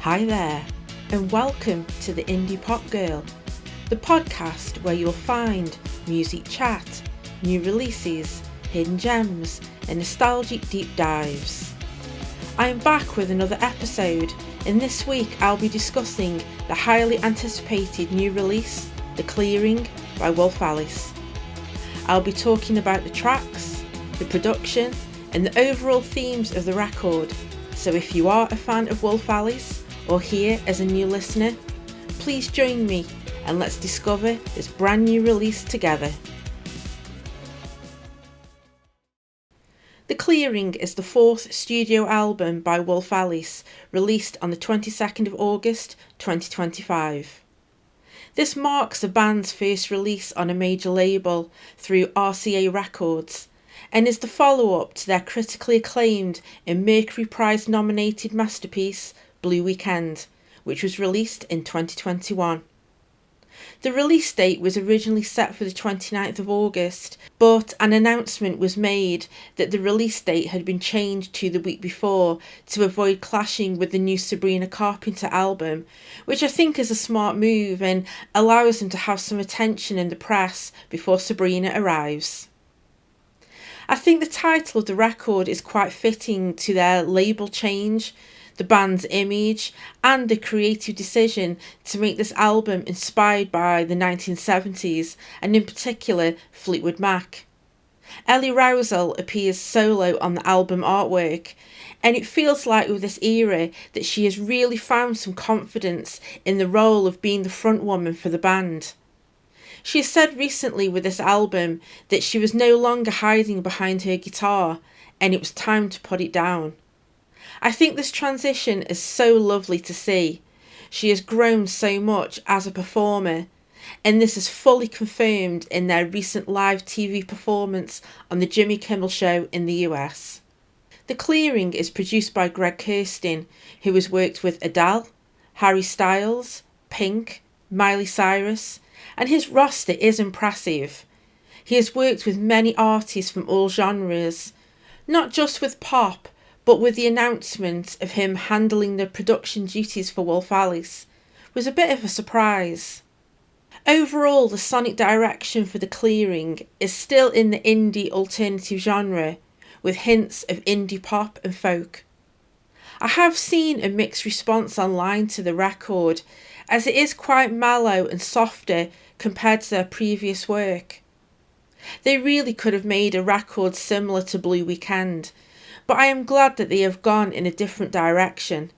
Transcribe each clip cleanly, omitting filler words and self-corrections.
Hi there, and welcome to the Indie Pop Girl, the podcast where you'll find music chat, new releases, hidden gems, and nostalgic deep dives. I'm back with another episode, and this week I'll be discussing the highly anticipated new release, The Clearing by Wolf Alice. I'll be talking about the tracks, the production, and the overall themes of the record, so if you are a fan of Wolf Alice, or here as a new listener, please join me and let's discover this brand new release together. The Clearing is the fourth studio album by Wolf Alice, released on the 22nd of August 2025. This marks the band's first release on a major label through RCA Records, and is the follow-up to their critically acclaimed and Mercury Prize nominated masterpiece, Blue Weekend, which was released in 2021. The release date was originally set for the 29th of August, but an announcement was made that the release date had been changed to the week before to avoid clashing with the new Sabrina Carpenter album, which I think is a smart move and allows them to have some attention in the press before Sabrina arrives. I think the title of the record is quite fitting to their label change, the band's image, and the creative decision to make this album inspired by the 1970s, and in particular Fleetwood Mac. Ellie Rousel appears solo on the album artwork, and it feels like with this era that she has really found some confidence in the role of being the frontwoman for the band. She has said recently with this album that she was no longer hiding behind her guitar, and it was time to put it down. I think this transition is so lovely to see. She has grown so much as a performer, and this is fully confirmed in their recent live TV performance on the Jimmy Kimmel Show in the US. The Clearing is produced by Greg Kurstin, who has worked with Adele, Harry Styles, Pink, Miley Cyrus, and his roster is impressive. He has worked with many artists from all genres, not just with pop, but with the announcement of him handling the production duties for Wolf Alice was a bit of a surprise. Overall, the sonic direction for The Clearing is still in the indie alternative genre, with hints of indie pop and folk. I have seen a mixed response online to the record, as it is quite mellow and softer compared to their previous work. They really could have made a record similar to Blue Weekend, but I am glad that they have gone in a different direction.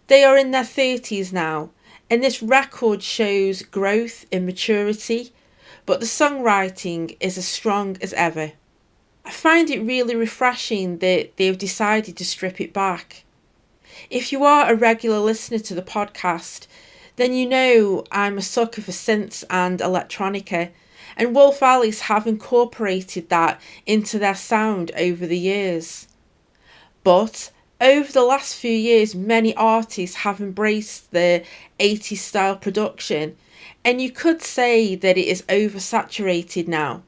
They are in their 30s now, and this record shows growth and maturity, but the songwriting is as strong as ever. I find it really refreshing that they have decided to strip it back. If you are a regular listener to the podcast, then you know I'm a sucker for synths and electronica, and Wolf Alice have incorporated that into their sound over the years. But over the last few years, many artists have embraced the 80s style production, and you could say that it is oversaturated now.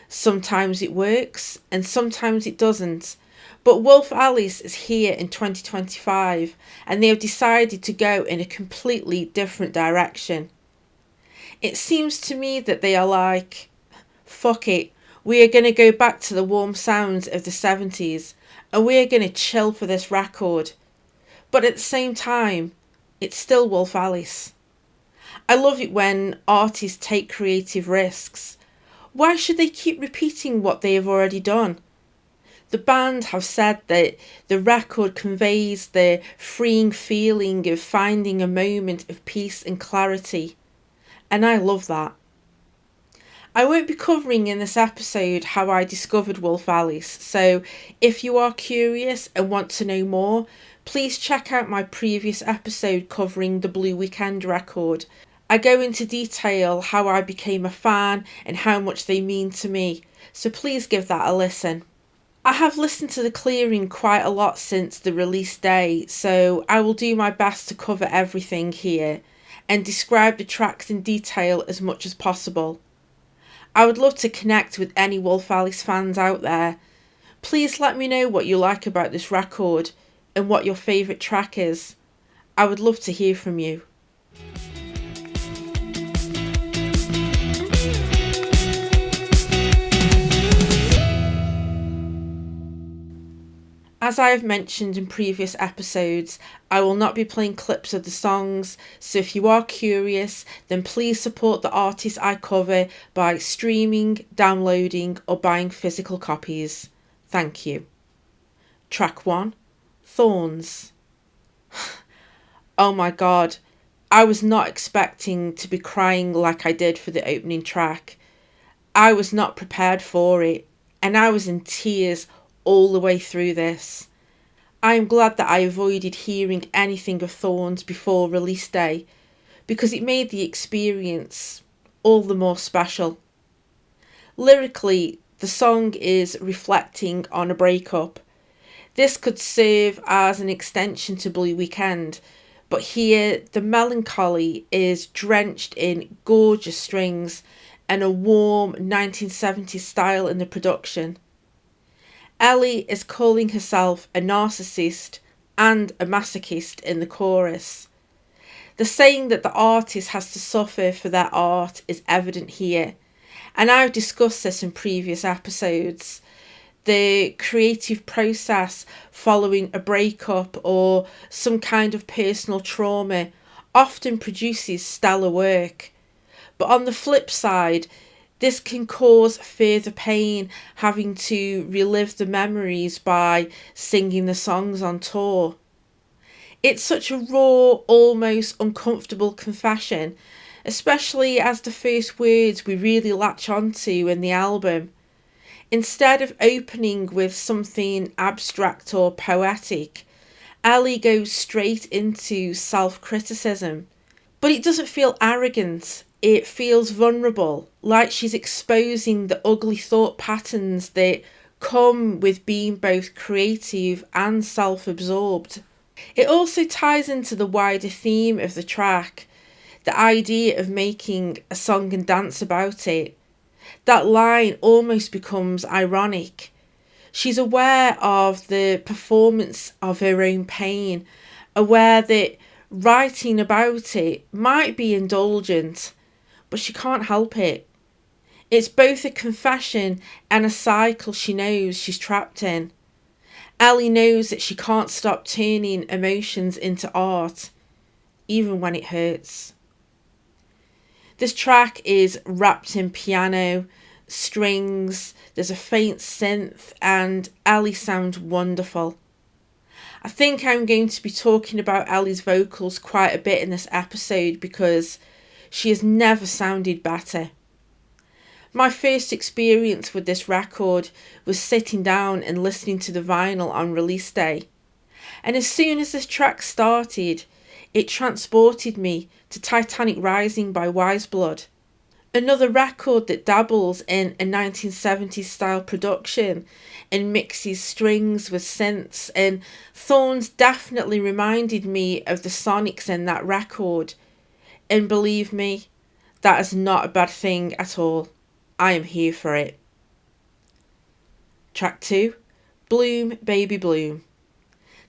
Sometimes it works and sometimes it doesn't, but Wolf Alice is here in 2025 and they have decided to go in a completely different direction. It seems to me that they are like, fuck it, we are going to go back to the warm sounds of the 70s and we are going to chill for this record. But at the same time, it's still Wolf Alice. I love it when artists take creative risks. Why should they keep repeating what they have already done? The band have said that the record conveys the freeing feeling of finding a moment of peace and clarity, and I love that. I won't be covering in this episode how I discovered Wolf Alice, so if you are curious and want to know more, please check out my previous episode covering the Blue Weekend record. I go into detail how I became a fan and how much they mean to me, so please give that a listen. I have listened to The Clearing quite a lot since the release day, so I will do my best to cover everything here and describe the tracks in detail as much as possible. I would love to connect with any Wolf Alice fans out there. Please let me know what you like about this record and what your favourite track is. I would love to hear from you. As I have mentioned in previous episodes, I will not be playing clips of the songs, so if you are curious, then please support the artists I cover by streaming, downloading, or buying physical copies. Thank you. Track 1, Thorns. Oh my god, I was not expecting to be crying like I did for the opening track. I was not prepared for it, and I was in tears all the way through this. I am glad that I avoided hearing anything of Thorns before release day, because it made the experience all the more special. Lyrically, the song is reflecting on a breakup. This could serve as an extension to Blue Weekend, but here the melancholy is drenched in gorgeous strings and a warm 1970s style in the production. Ellie is calling herself a narcissist and a masochist in the chorus. The saying that the artist has to suffer for their art is evident here, and I've discussed this in previous episodes. The creative process following a breakup or some kind of personal trauma often produces stellar work. But on the flip side, this can cause further pain having to relive the memories by singing the songs on tour. It's such a raw, almost uncomfortable confession, especially as the first words we really latch onto in the album. Instead of opening with something abstract or poetic, Ellie goes straight into self-criticism. But it doesn't feel arrogant, it feels vulnerable, like she's exposing the ugly thought patterns that come with being both creative and self-absorbed. It also ties into the wider theme of the track, the idea of making a song and dance about it. That line almost becomes ironic. She's aware of the performance of her own pain, aware that writing about it might be indulgent, but she can't help it. It's both a confession and a cycle she knows she's trapped in. Ellie knows that she can't stop turning emotions into art, even when it hurts. This track is wrapped in piano, strings, there's a faint synth, and Ellie sounds wonderful. I think I'm going to be talking about Ellie's vocals quite a bit in this episode because she has never sounded better. My first experience with this record was sitting down and listening to the vinyl on release day. And as soon as this track started, it transported me to Titanic Rising by Wise Blood. Another record that dabbles in a 1970s style production and mixes strings with synths, and Thorns definitely reminded me of the sonics in that record. And believe me, that is not a bad thing at all. I am here for it. Track 2, Bloom Baby Bloom.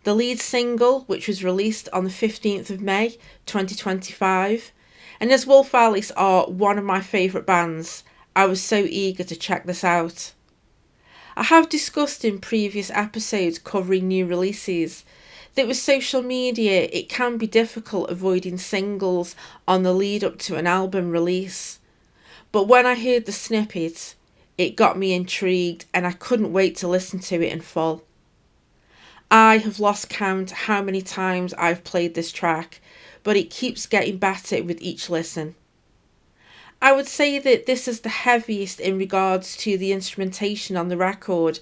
The lead single, which was released on the 15th of May 2025, and as Wolf Alice are one of my favourite bands, I was so eager to check this out. I have discussed in previous episodes covering new releases that with social media it can be difficult avoiding singles on the lead up to an album release. But when I heard the snippet, it got me intrigued and I couldn't wait to listen to it in full. I have lost count how many times I've played this track, but it keeps getting better with each listen. I would say that this is the heaviest in regards to the instrumentation on the record,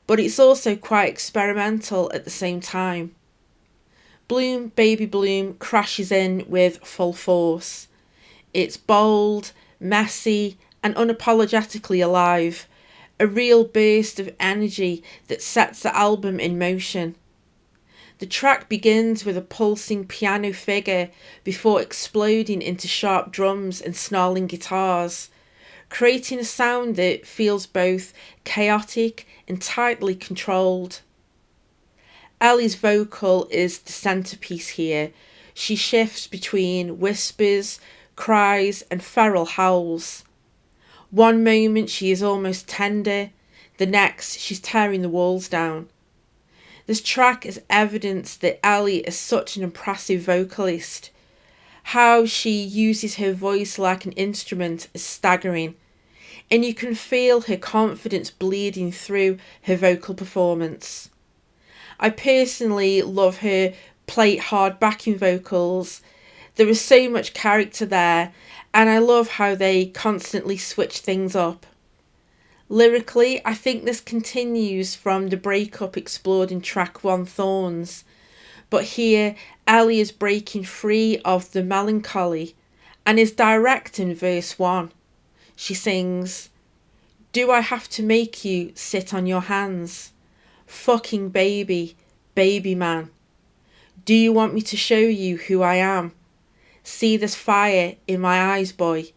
but it's also quite experimental at the same time. Bloom Baby Bloom crashes in with full force. It's bold, messy, and unapologetically alive, a real burst of energy that sets the album in motion. The track begins with a pulsing piano figure before exploding into sharp drums and snarling guitars, creating a sound that feels both chaotic and tightly controlled. Ellie's vocal is the centerpiece here, she shifts between whispers, cries, and feral howls. One moment she is almost tender, the next she's tearing the walls down. This track is evidence that Ali is such an impressive vocalist. How she uses her voice like an instrument is staggering, and you can feel her confidence bleeding through her vocal performance. I personally love her play it hard backing vocals. There is so much character there, and I love how they constantly switch things up. Lyrically, I think this continues from the breakup explored in track 1 Thorns, but here Ellie is breaking free of the melancholy and is direct in verse 1. She sings, "Do I have to make you sit on your hands? Fucking baby, baby man. Do you want me to show you who I am? See this fire in my eyes, boy.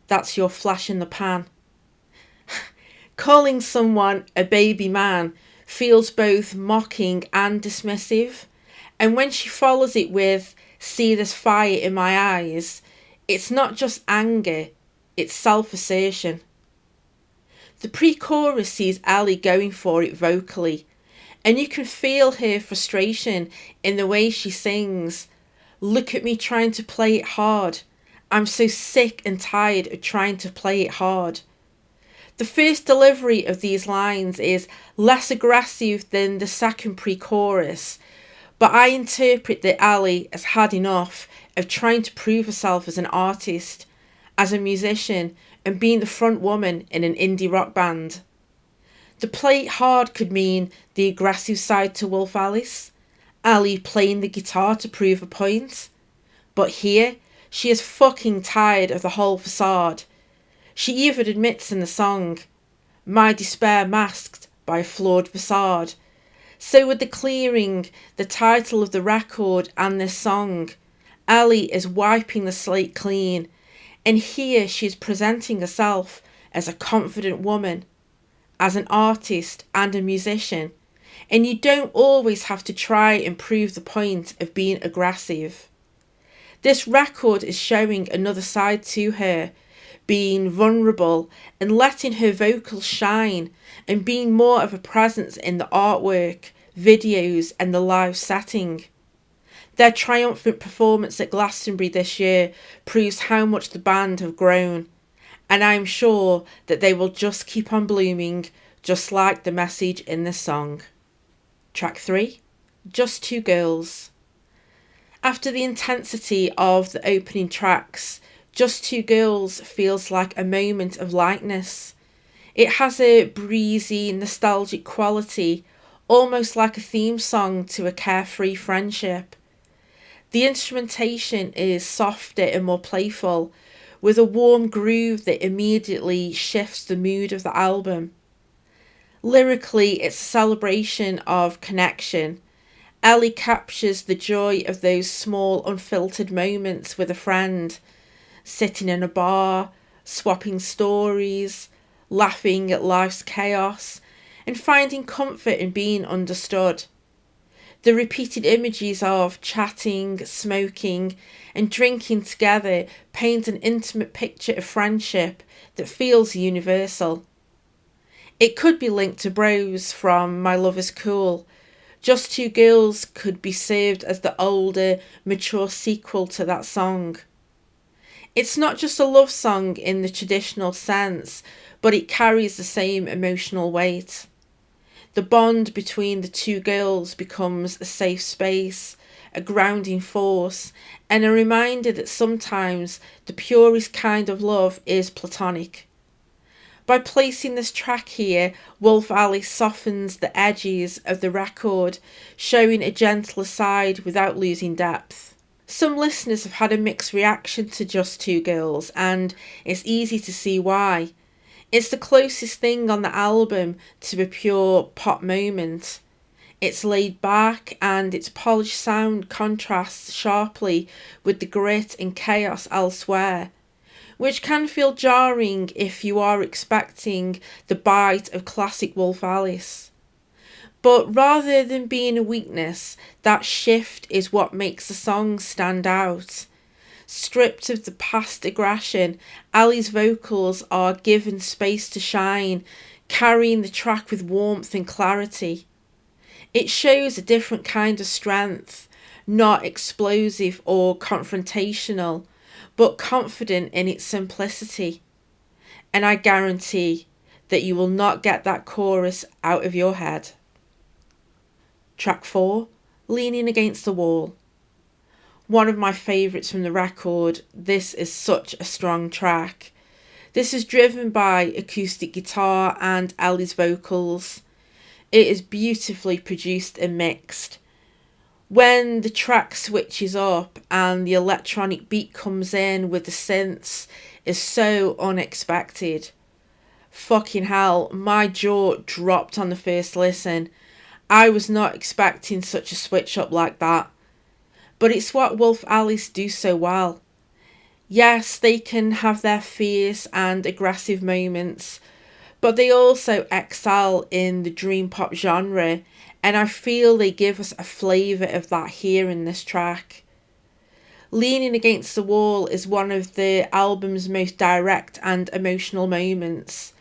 That's your flash in the pan." Calling someone a baby man feels both mocking and dismissive, and when she follows it with, "See this fire in my eyes," it's not just anger, it's self-assertion. The pre-chorus sees Ellie going for it vocally, and you can feel her frustration in the way she sings. "Look at me trying to play it hard. I'm so sick and tired of trying to play it hard." The first delivery of these lines is less aggressive than the second pre-chorus, but I interpret that Ali has had enough of trying to prove herself as an artist, as a musician, and being the front woman in an indie rock band. The play it hard could mean the aggressive side to Wolf Alice, Ali playing the guitar to prove a point. But here, she is fucking tired of the whole facade. She even admits in the song, "My despair masked by a flawed facade." So with The Clearing, the title of the record, and this song, Ali is wiping the slate clean, and here she is presenting herself as a confident woman, as an artist and a musician, and you don't always have to try and prove the point of being aggressive. This record is showing another side to her, being vulnerable and letting her vocals shine and being more of a presence in the artwork, videos and the live setting. Their triumphant performance at Glastonbury this year proves how much the band have grown, and I'm sure that they will just keep on blooming, just like the message in this song. Track 3, Just Two Girls. After the intensity of the opening tracks, Just Two Girls feels like a moment of lightness. It has a breezy, nostalgic quality, almost like a theme song to a carefree friendship. The instrumentation is softer and more playful, with a warm groove that immediately shifts the mood of the album. Lyrically, it's a celebration of connection. Ellie captures the joy of those small, unfiltered moments with a friend, sitting in a bar, swapping stories, laughing at life's chaos, and finding comfort in being understood. The repeated images of chatting, smoking, and drinking together paint an intimate picture of friendship that feels universal. It could be linked to Bros from My Love Is Cool. Just Two Girls could be served as the older, mature sequel to that song. It's not just a love song in the traditional sense, but it carries the same emotional weight. The bond between the two girls becomes a safe space, a grounding force, and a reminder that sometimes the purest kind of love is platonic. By placing this track here, Wolf Alice softens the edges of the record, showing a gentler side without losing depth. Some listeners have had a mixed reaction to Just Two Girls, and it's easy to see why. It's the closest thing on the album to a pure pop moment. It's laid back and its polished sound contrasts sharply with the grit and chaos elsewhere, which can feel jarring if you are expecting the bite of classic Wolf Alice. But rather than being a weakness, that shift is what makes the song stand out. Stripped of the past aggression, Ali's vocals are given space to shine, carrying the track with warmth and clarity. It shows a different kind of strength, not explosive or confrontational, but confident in its simplicity. And I guarantee that you will not get that chorus out of your head. Track 4, Leaning Against the Wall. One of my favourites from the record. This is such a strong track. This is driven by acoustic guitar and Ali's vocals. It is beautifully produced and mixed. When the track switches up and the electronic beat comes in with the synths, is so unexpected. Fucking hell, my jaw dropped on the first listen. I was not expecting such a switch up like that. But it's what Wolf Alice do so well. Yes, they can have their fierce and aggressive moments, but they also excel in the dream pop genre, and I feel they give us a flavour of that here in this track. Leaning Against the Wall is one of the album's most direct and emotional moments.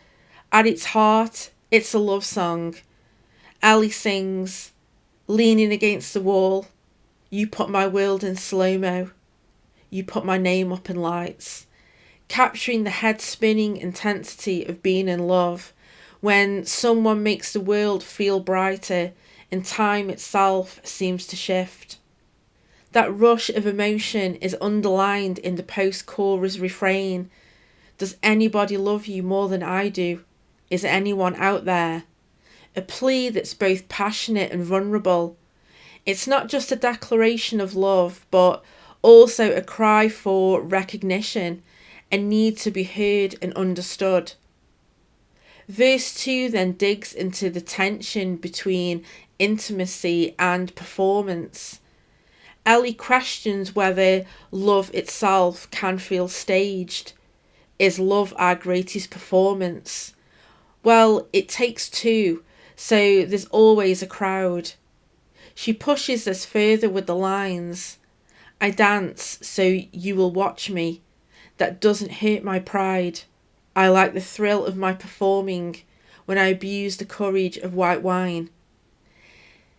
At its heart, it's a love song. Ali sings, "Leaning against the wall, you put my world in slow-mo. You put my name up in lights," capturing the head-spinning intensity of being in love when someone makes the world feel brighter and time itself seems to shift. That rush of emotion is underlined in the post-chorus refrain. Does anybody love you more than I do? Is anyone out there? A plea that's both passionate and vulnerable. It's not just a declaration of love, but also a cry for recognition and need to be heard and understood. Verse 2 then digs into the tension between intimacy and performance. Ellie questions whether love itself can feel staged. Is love our greatest performance? Well, it takes two, so there's always a crowd. She pushes this further with the lines, "I dance so you will watch me. That doesn't hurt my pride. I like the thrill of my performing when I abuse the courage of white wine."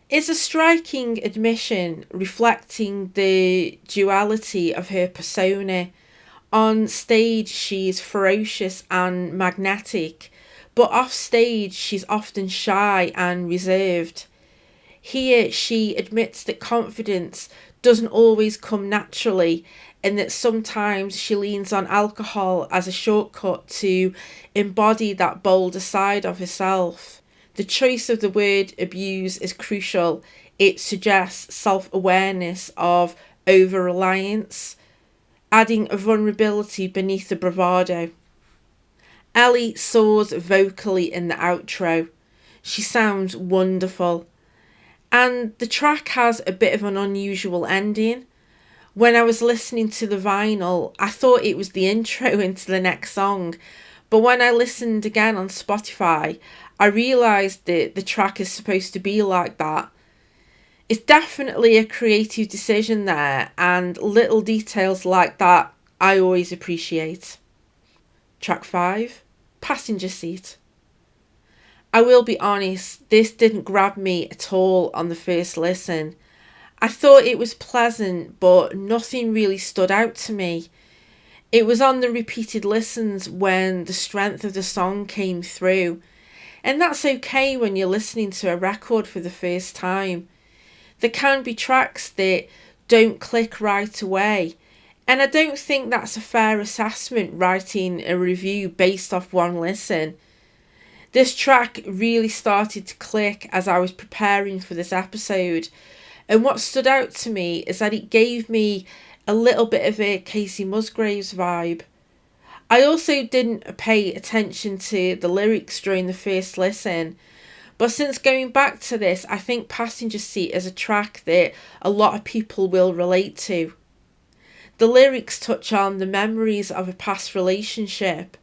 It's a striking admission reflecting the duality of her persona. On stage, she's ferocious and magnetic, but off stage, she's often shy and reserved. Here, she admits that confidence doesn't always come naturally and that sometimes she leans on alcohol as a shortcut to embody that bolder side of herself. The choice of the word abuse is crucial. It suggests self-awareness of over-reliance, adding a vulnerability beneath the bravado. Ellie soars vocally in the outro. She sounds wonderful. And the track has a bit of an unusual ending. When I was listening to the vinyl, I thought it was the intro into the next song. But when I listened again on Spotify, I realised that the track is supposed to be like that. It's definitely a creative decision there, and little details like that I always appreciate. Track 5, Passenger Seat. I will be honest, this didn't grab me at all on the first listen. I thought it was pleasant, but nothing really stood out to me. It was on the repeated listens when the strength of the song came through. And that's okay when you're listening to a record for the first time. There can be tracks that don't click right away. And I don't think that's a fair assessment writing a review based off one listen. This track really started to click as I was preparing for this episode, and what stood out to me is that it gave me a little bit of a Casey Musgraves vibe. I also didn't pay attention to the lyrics during the first listen, but since going back to this, I think Passenger Seat is a track that a lot of people will relate to. The lyrics touch on the memories of a past relationship,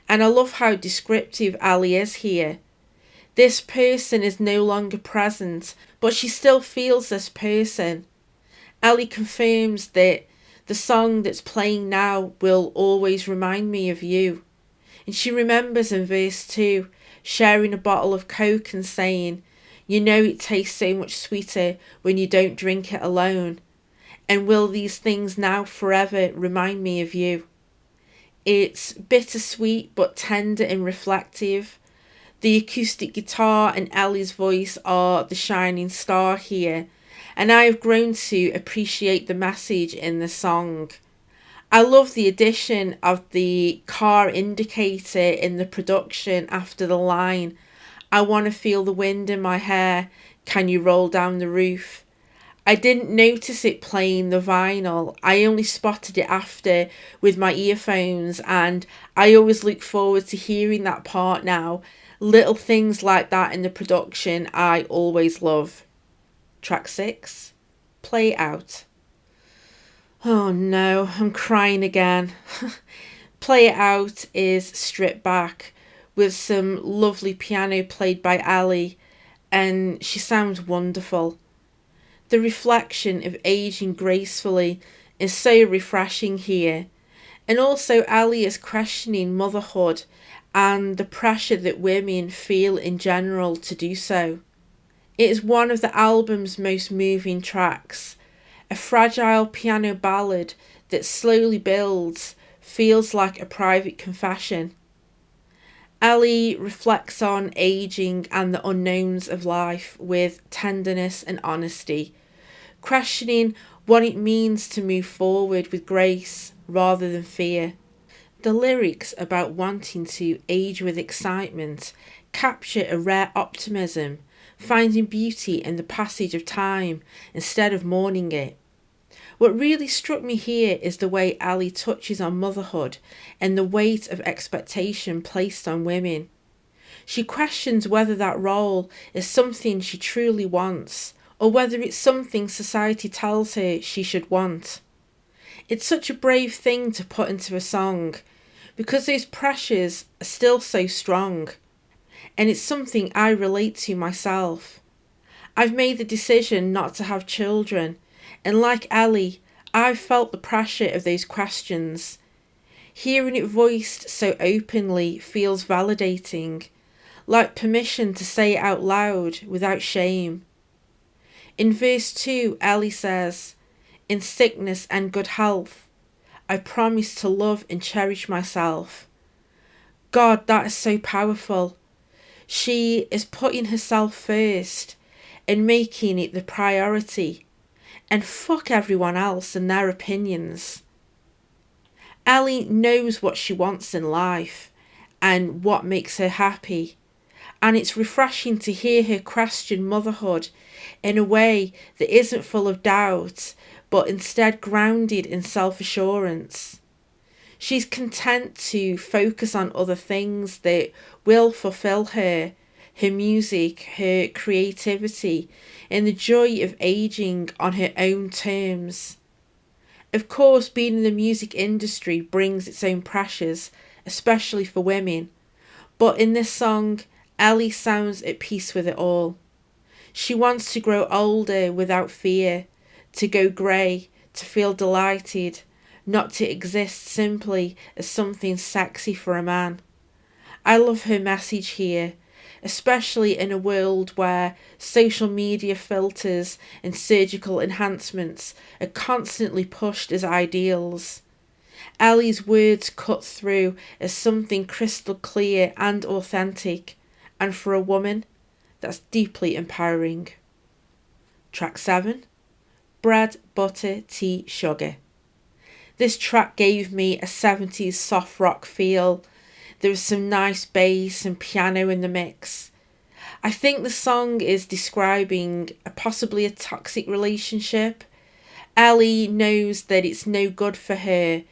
and I love how descriptive Ali is here. This person is no longer present, but she still feels this person. Ellie confirms that the song that's playing now will always remind me of you. And she remembers in verse 2 sharing a bottle of Coke and saying, "You know it tastes so much sweeter when you don't drink it alone. And will these things now forever remind me of you?" It's bittersweet but tender and reflective. The acoustic guitar and Ellie's voice are the shining star here, and I have grown to appreciate the message in the song. I love the addition of the car indicator in the production after the line, "I want to feel the wind in my hair, can you roll down the roof?" I didn't notice it playing the vinyl. I only spotted it after with my earphones, and I always look forward to hearing that part now. Little things like that in the production I always love. Track 6, Play Out. Oh no, I'm crying again. Play It Out is stripped back with some lovely piano played by Ali, and she sounds wonderful. The reflection of aging gracefully is so refreshing here. And also, Ali is questioning motherhood and the pressure that women feel in general to do so. It is one of the album's most moving tracks, a fragile piano ballad that slowly builds, feels like a private confession. Ali reflects on aging and the unknowns of life with tenderness and honesty, questioning what it means to move forward with grace rather than fear. The lyrics about wanting to age with excitement capture a rare optimism, finding beauty in the passage of time instead of mourning it. What really struck me here is the way Ali touches on motherhood and the weight of expectation placed on women. She questions whether that role is something she truly wants, or whether it's something society tells her she should want. It's such a brave thing to put into a song, because those pressures are still so strong, and it's something I relate to myself. I've made the decision not to have children, and like Ellie, I've felt the pressure of those questions. Hearing it voiced so openly feels validating, like permission to say it out loud without shame. In verse 2, Ellie says, "In sickness and good health, I promise to love and cherish myself." God, that is so powerful. She is putting herself first and making it the priority, and fuck everyone else and their opinions. Ellie knows what she wants in life and what makes her happy, and it's refreshing to hear her question motherhood in a way that isn't full of doubt, but instead grounded in self-assurance. She's content to focus on other things that will fulfill her music, her creativity, and the joy of aging on her own terms. Of course, being in the music industry brings its own pressures, especially for women, but in this song, Ellie sounds at peace with it all. She wants to grow older without fear, to go grey, to feel delighted, not to exist simply as something sexy for a man. I love her message here, especially in a world where social media filters and surgical enhancements are constantly pushed as ideals. Ellie's words cut through as something crystal clear and authentic, and for a woman, that's deeply empowering. Track 7, Bread, Butter, Tea, Sugar. This track gave me a 70s soft rock feel. There was some nice bass and piano in the mix. I think the song is describing possibly a toxic relationship. Ellie knows that it's no good for her,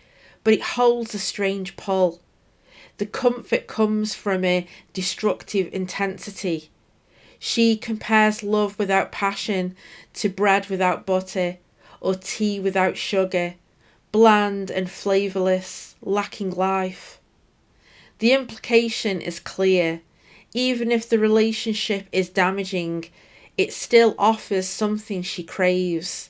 but it holds a strange pull. The comfort comes from a destructive intensity. She compares love without passion to bread without butter, or tea without sugar, bland and flavourless, lacking life. The implication is clear. Even if the relationship is damaging, it still offers something she craves.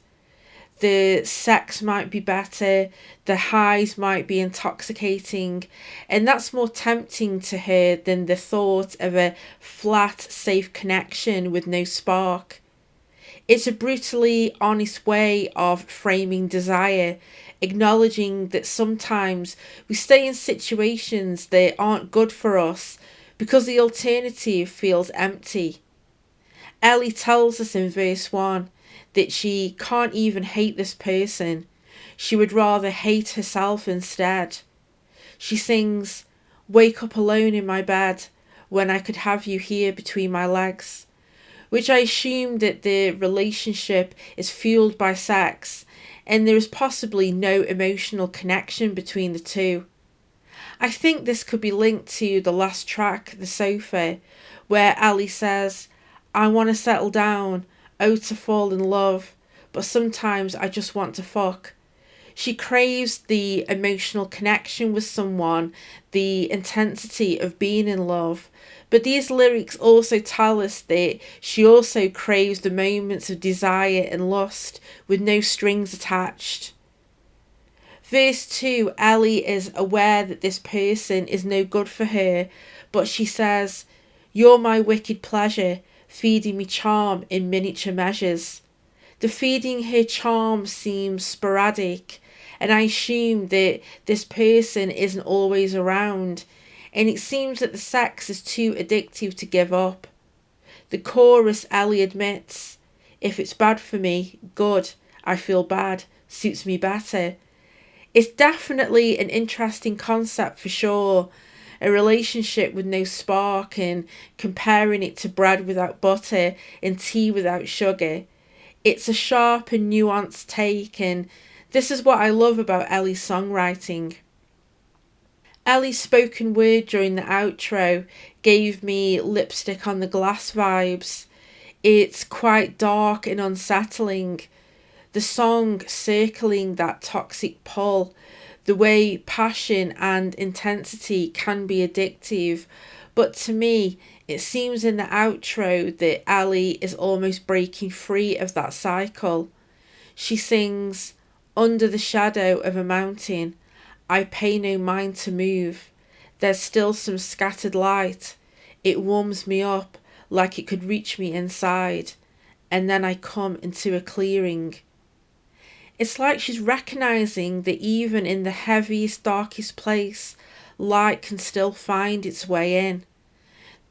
The sex might be better, the highs might be intoxicating, and that's more tempting to her than the thought of a flat, safe connection with no spark. It's a brutally honest way of framing desire, acknowledging that sometimes we stay in situations that aren't good for us because the alternative feels empty. Ellie tells us in verse 1 that she can't even hate this person. She would rather hate herself instead. She sings, "Wake up alone in my bed when I could have you here between my legs," which I assume that the relationship is fueled by sex and there is possibly no emotional connection between the two. I think this could be linked to the last track, The Sofa, where Ali says, "I want to settle down, oh to fall in love, but sometimes I just want to fuck." She craves the emotional connection with someone, the intensity of being in love. But these lyrics also tell us that she also craves the moments of desire and lust with no strings attached. Verse 2, Ellie is aware that this person is no good for her, but she says, "You're my wicked pleasure, feeding me charm in miniature measures." The feeding her charm seems sporadic, and I assume that this person isn't always around, and it seems that the sex is too addictive to give up. The chorus, Ellie admits, "If it's bad for me, good. I feel bad. Suits me better." It's definitely an interesting concept for sure. A relationship with no spark and comparing it to bread without butter and tea without sugar. It's a sharp and nuanced take, and this is what I love about Ellie's songwriting. Ellie's spoken word during the outro gave me Lipstick on the Glass vibes. It's quite dark and unsettling. The song circling that toxic pull, the way passion and intensity can be addictive. But to me, it seems in the outro that Ali is almost breaking free of that cycle. She sings, "Under the shadow of a mountain, I pay no mind to move. There's still some scattered light. It warms me up like it could reach me inside. And then I come into a clearing." It's like she's recognizing that even in the heaviest, darkest place, light can still find its way in.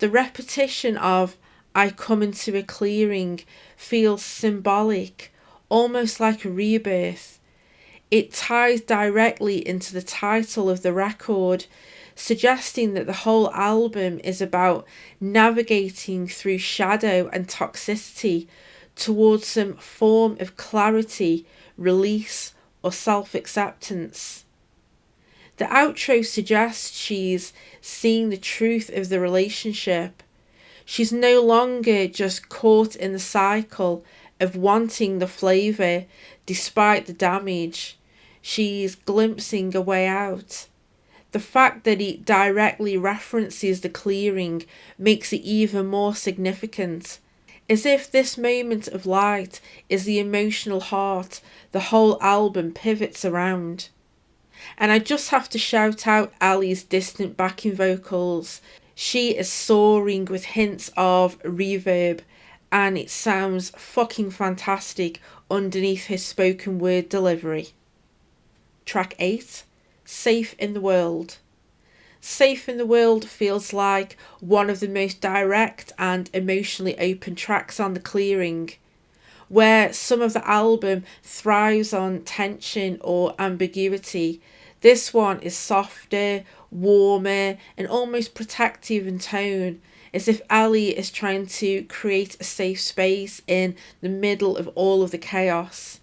The repetition of "I come into a clearing" feels symbolic, almost like a rebirth. It ties directly into the title of the record, suggesting that the whole album is about navigating through shadow and toxicity towards some form of clarity, release, or self acceptance. The outro suggests she's seeing the truth of the relationship. She's no longer just caught in the cycle of wanting the flavour despite the damage. She's glimpsing a way out. The fact that it directly references the clearing makes it even more significant, as if this moment of light is the emotional heart the whole album pivots around. And I just have to shout out Ali's distant backing vocals. She is soaring with hints of reverb, and it sounds fucking fantastic underneath her spoken word delivery. Track 8, Safe in the World. Safe in the World feels like one of the most direct and emotionally open tracks on the clearing. Where some of the album thrives on tension or ambiguity, this one is softer, warmer, and almost protective in tone, as if Ali is trying to create a safe space in the middle of all of the chaos.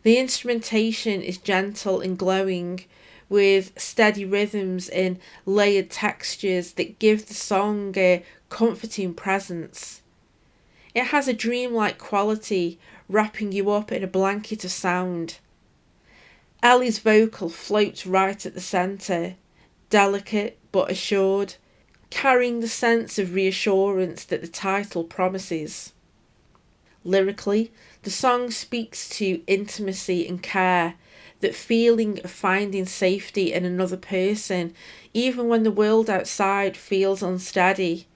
The instrumentation is gentle and glowing, with steady rhythms and layered textures that give the song a comforting presence. It has a dreamlike quality, wrapping you up in a blanket of sound. Ellie's vocal floats right at the centre, delicate but assured, carrying the sense of reassurance that the title promises. Lyrically, the song speaks to intimacy and care, that feeling of finding safety in another person, even when the world outside feels unsteady.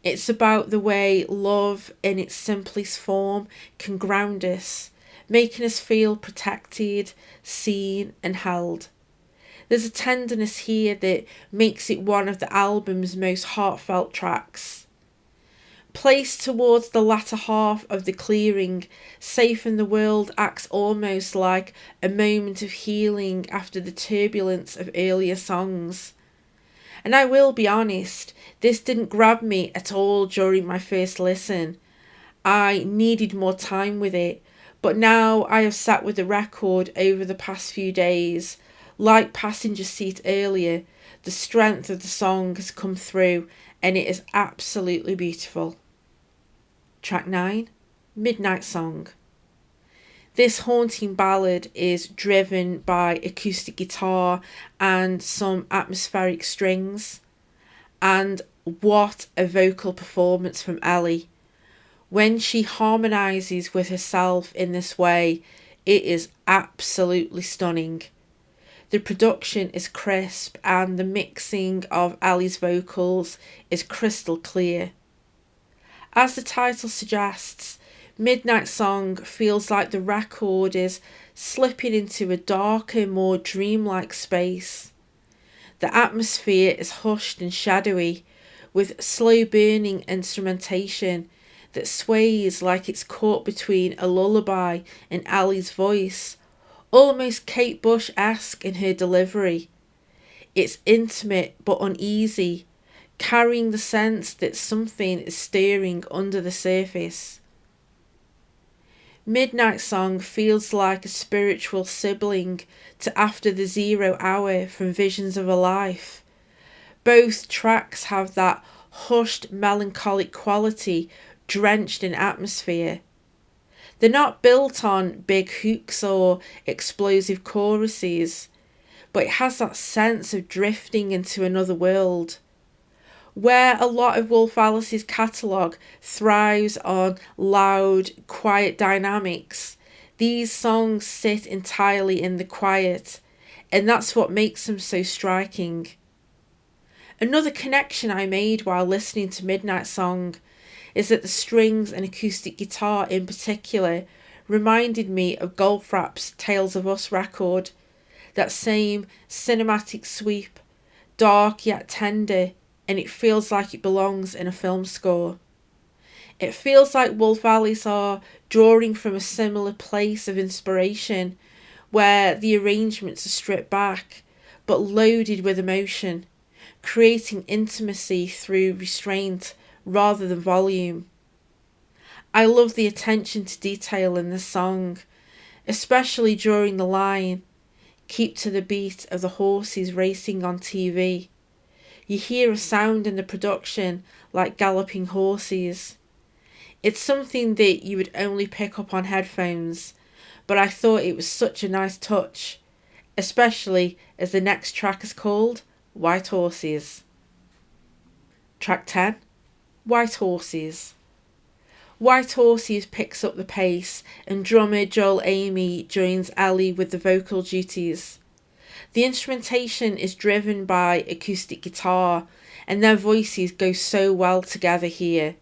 It's about the way love, in its simplest form, can ground us, making us feel protected, seen, and held. There's a tenderness here that makes it one of the album's most heartfelt tracks. Placed towards the latter half of the clearing, Safe in the World acts almost like a moment of healing after the turbulence of earlier songs. And I will be honest, this didn't grab me at all during my first listen. I needed more time with it, but now I have sat with the record over the past few days. Like Passenger Seat earlier, the strength of the song has come through and it is absolutely beautiful. Track 9, Midnight Song. This haunting ballad is driven by acoustic guitar and some atmospheric strings. And what a vocal performance from Ellie. When she harmonises with herself in this way, it is absolutely stunning. The production is crisp and the mixing of Ellie's vocals is crystal clear. As the title suggests, Midnight Song feels like the record is slipping into a darker, more dreamlike space. The atmosphere is hushed and shadowy, with slow burning instrumentation that sways like it's caught between a lullaby and Ali's voice, almost Kate Bush-esque in her delivery. It's intimate but uneasy, carrying the sense that something is stirring under the surface. Midnight Song feels like a spiritual sibling to After the Zero Hour from Visions of a Life. Both tracks have that hushed melancholic quality drenched in atmosphere. They're not built on big hooks or explosive choruses, but it has that sense of drifting into another world. Where a lot of Wolf Alice's catalogue thrives on loud, quiet dynamics, these songs sit entirely in the quiet, and that's what makes them so striking. Another connection I made while listening to Midnight Song is that the strings and acoustic guitar in particular reminded me of Goldfrapp's Tales of Us record, that same cinematic sweep, dark yet tender, and it feels like it belongs in a film score. It feels like Wolf Alice are drawing from a similar place of inspiration, where the arrangements are stripped back, but loaded with emotion, creating intimacy through restraint rather than volume. I love the attention to detail in this song, especially during the line, "Keep to the beat of the horses racing on TV." You hear a sound in the production like galloping horses. It's something that you would only pick up on headphones, but I thought it was such a nice touch, especially as the next track is called White Horses. Track 10, White Horses. White Horses picks up the pace and drummer Joel Amy joins Ellie with the vocal duties. The instrumentation is driven by acoustic guitar and their voices go so well together here.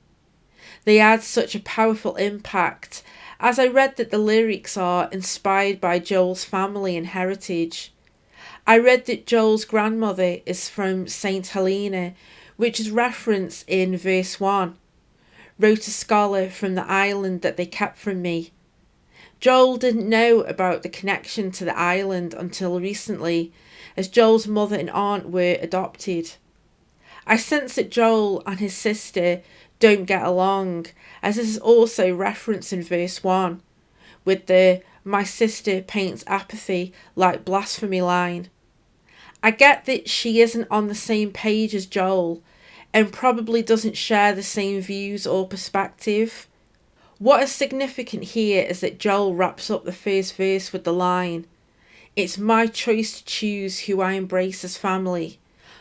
They add such a powerful impact, as I read that the lyrics are inspired by Joel's family and heritage. I read that Joel's grandmother is from St. Helena, which is referenced in verse 1. Wrote a scholar from the island that they kept from me. Joel didn't know about the connection to the island until recently, as Joel's mother and aunt were adopted. I sense that Joel and his sister don't get along, as this is also referenced in verse 1, with the "my sister paints apathy like blasphemy" line. I get that she isn't on the same page as Joel, and probably doesn't share the same views or perspective. What is significant here is that Joel wraps up the first verse with the line, "It's my choice to choose who I embrace as family.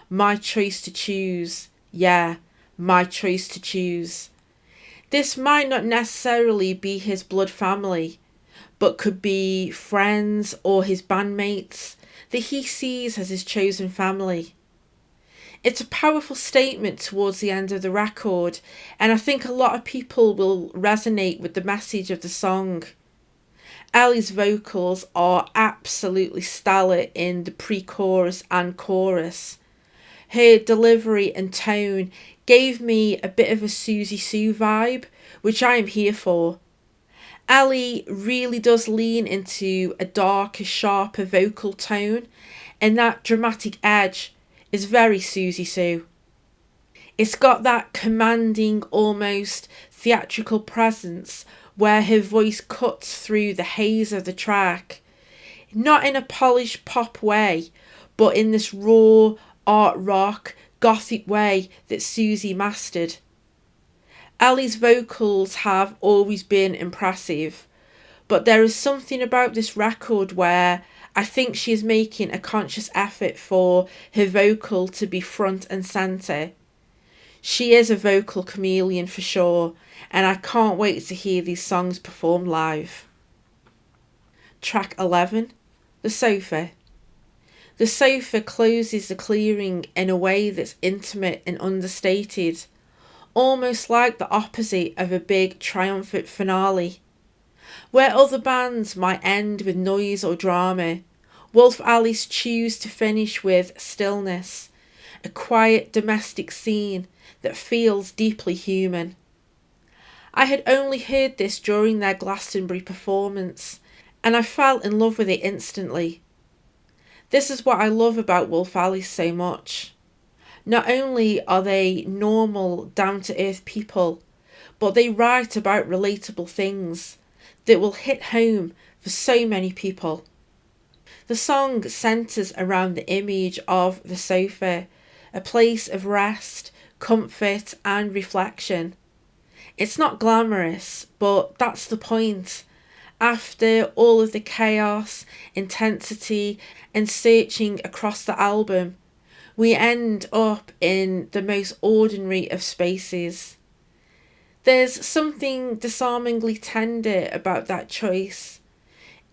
My choice to choose. Yeah, my choice to choose. This might not necessarily be his blood family, but could be friends or his bandmates that he sees as his chosen family. It's a powerful statement towards the end of the record, and I think a lot of people will resonate with the message of the song. Ellie's vocals are absolutely stellar in the pre chorus and chorus. Her delivery and tone gave me a bit of a Susie Sue vibe, which I am here for. Ellie really does lean into a darker, sharper vocal tone, and that dramatic edge is very Susie Sue. It's got that commanding, almost theatrical presence where her voice cuts through the haze of the track. Not in a polished pop way, but in this raw, art rock, gothic way that Susie mastered. Ellie's vocals have always been impressive, but there is something about this record where I think she is making a conscious effort for her vocal to be front and centre. She is a vocal chameleon for sure, and I can't wait to hear these songs performed live. Track 11, The Sofa. The sofa closes the clearing in a way that's intimate and understated, almost like the opposite of a big triumphant finale. Where other bands might end with noise or drama, Wolf Alice choose to finish with stillness, a quiet domestic scene that feels deeply human. I had only heard this during their Glastonbury performance, and I fell in love with it instantly. This is what I love about Wolf Alice so much. Not only are they normal, down-to-earth people, but they write about relatable things that will hit home for so many people. The song centres around the image of the sofa, a place of rest, comfort and reflection. It's not glamorous, but that's the point. After all of the chaos, intensity and searching across the album, we end up in the most ordinary of spaces. There's something disarmingly tender about that choice.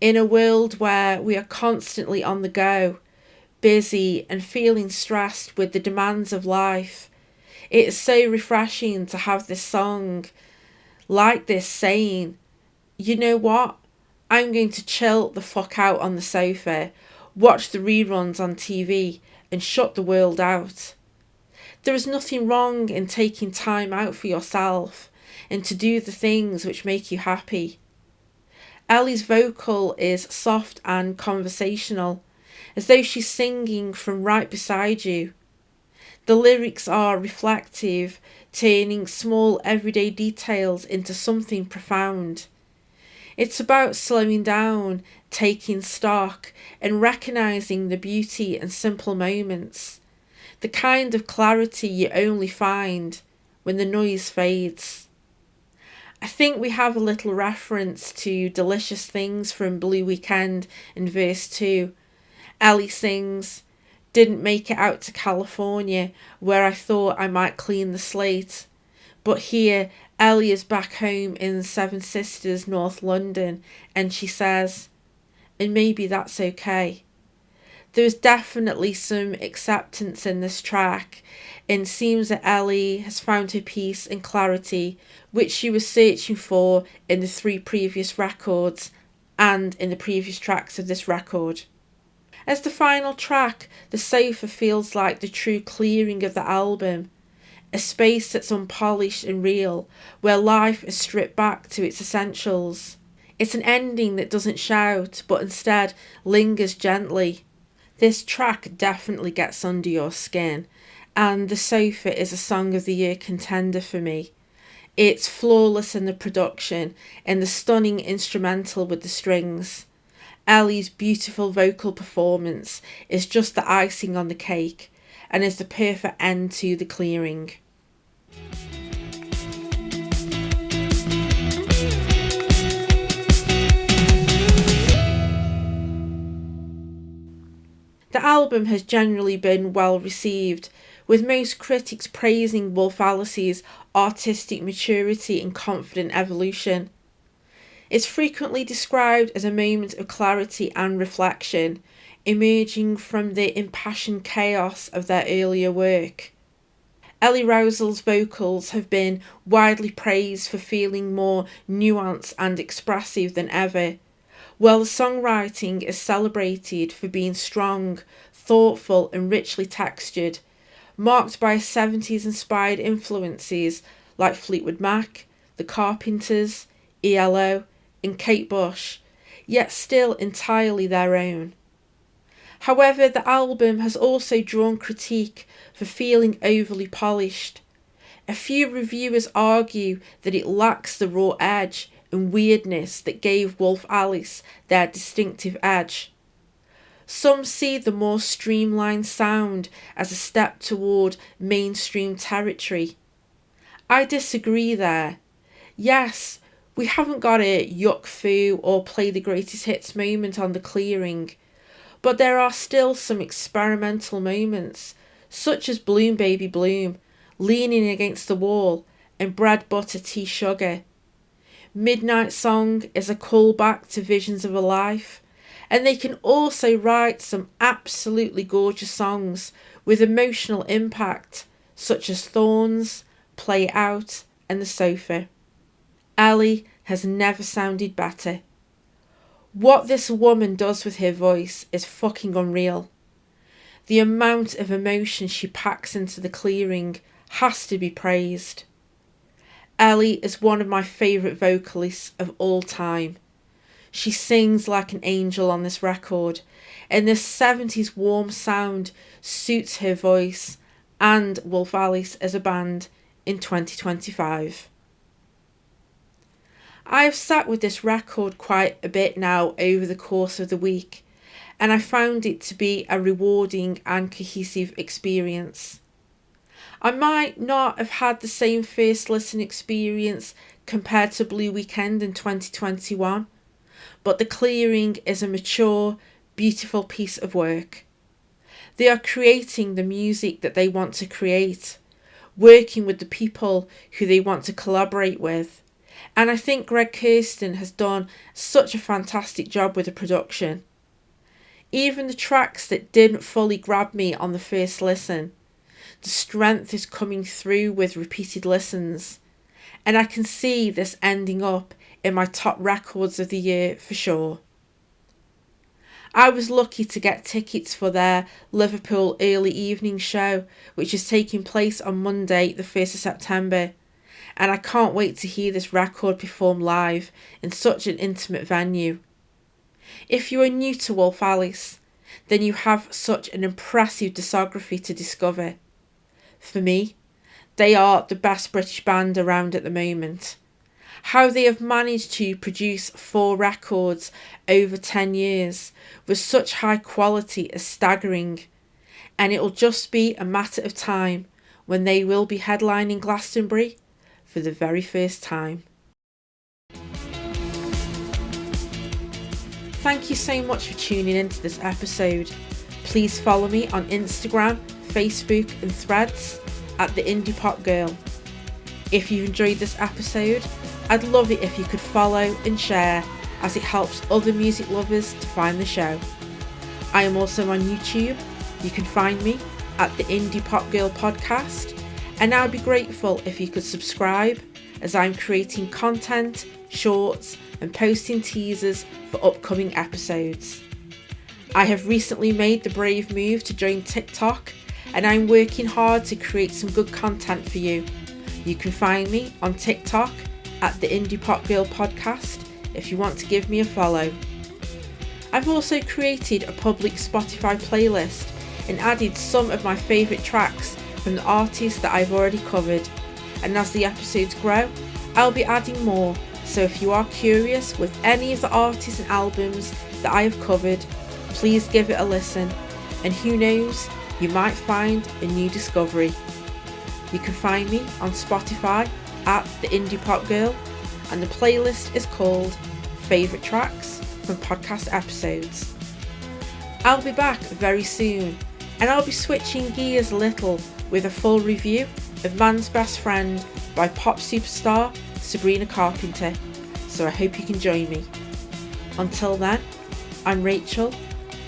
In a world where we are constantly on the go, busy and feeling stressed with the demands of life, it is so refreshing to have this song like this saying, you know what? I'm going to chill the fuck out on the sofa, watch the reruns on TV, and shut the world out. There is nothing wrong in taking time out for yourself and to do the things which make you happy. Ellie's vocal is soft and conversational, as though she's singing from right beside you. The lyrics are reflective, turning small everyday details into something profound. It's about slowing down, taking stock, and recognising the beauty and simple moments. The kind of clarity you only find when the noise fades. I think we have a little reference to Delicious Things from Blue Weekend in verse 2. Ellie sings, "Didn't make it out to California where I thought I might clean the slate. But here Ellie is back home in Seven Sisters, North London, and she says, and maybe that's okay." There is definitely some acceptance in this track, and it seems that Ellie has found her peace and clarity, which she was searching for in the 3 previous records and in the previous tracks of this record. As the final track, The Sofa feels like the true clearing of the album, a space that's unpolished and real, where life is stripped back to its essentials. It's an ending that doesn't shout, but instead lingers gently. This track definitely gets under your skin, and The Sofa is a Song of the Year contender for me. It's flawless in the production and the stunning instrumental with the strings. Ellie's beautiful vocal performance is just the icing on the cake and is the perfect end to the clearing. The album has generally been well received, with most critics praising Wolf Alice's artistic maturity and confident evolution. It's frequently described as a moment of clarity and reflection, emerging from the impassioned chaos of their earlier work. Ellie Rousel's vocals have been widely praised for feeling more nuanced and expressive than ever, while the songwriting is celebrated for being strong, thoughtful and richly textured, marked by 70s-inspired influences like Fleetwood Mac, The Carpenters, ELO and Kate Bush, yet still entirely their own. However, the album has also drawn critique for feeling overly polished. A few reviewers argue that it lacks the raw edge and weirdness that gave Wolf Alice their distinctive edge. Some see the more streamlined sound as a step toward mainstream territory. I disagree there. Yes, we haven't got a yuck foo or play the greatest hits moment on The Clearing, but there are still some experimental moments, such as Bloom Baby Bloom, Leaning Against the Wall, and Bread Butter Tea Sugar. Midnight Song is a callback to Visions of a Life, and they can also write some absolutely gorgeous songs with emotional impact, such as Thorns, Play It Out, and The Sofa. Ellie has never sounded better. What this woman does with her voice is fucking unreal. The amount of emotion she packs into The Clearing has to be praised. Ellie is one of my favourite vocalists of all time. She sings like an angel on this record, and this 70s warm sound suits her voice and Wolf Alice as a band in 2025. I have sat with this record quite a bit now over the course of the week, and I found it to be a rewarding and cohesive experience. I might not have had the same first listen experience compared to Blue Weekend in 2021, but The Clearing is a mature, beautiful piece of work. They are creating the music that they want to create, working with the people who they want to collaborate with, and I think Greg Kirsten has done such a fantastic job with the production. Even the tracks that didn't fully grab me on the first listen, the strength is coming through with repeated listens, and I can see this ending up in my top records of the year for sure. I was lucky to get tickets for their Liverpool early evening show, which is taking place on Monday the 1st of September, and I can't wait to hear this record performed live in such an intimate venue. If you are new to Wolf Alice, then you have such an impressive discography to discover. For me, they are the best British band around at the moment. How they have managed to produce 4 records over 10 years with such high quality is staggering, and it will just be a matter of time when they will be headlining Glastonbury for the very first time. Thank you so much for tuning into this episode. Please follow me on Instagram, Facebook and Threads at The Indie Pop Girl. If you enjoyed this episode, I'd love it if you could follow and share, as it helps other music lovers to find the show. I am also on YouTube. You can find me at The Indie Pop Girl Podcast, and I'd be grateful if you could subscribe, as I'm creating content, shorts and posting teasers for upcoming episodes. I have recently made the brave move to join TikTok, and I'm working hard to create some good content for you. You can find me on TikTok at The Indie Pop Girl Podcast if you want to give me a follow. I've also created a public Spotify playlist and added some of my favourite tracks from the artists that I've already covered, and as the episodes grow, I'll be adding more, so if you are curious with any of the artists and albums that I have covered, please give it a listen, and who knows, you might find a new discovery. You can find me on Spotify at The Indie Pop Girl, and the playlist is called Favourite Tracks from Podcast Episodes. I'll be back very soon And I'll be switching gears a little with a full review of Man's Best Friend by pop superstar Sabrina Carpenter, so I hope you can join me. Until then, I'm Rachel,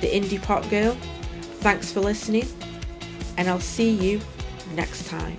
the indie pop girl. Thanks for listening, and I'll see you next time.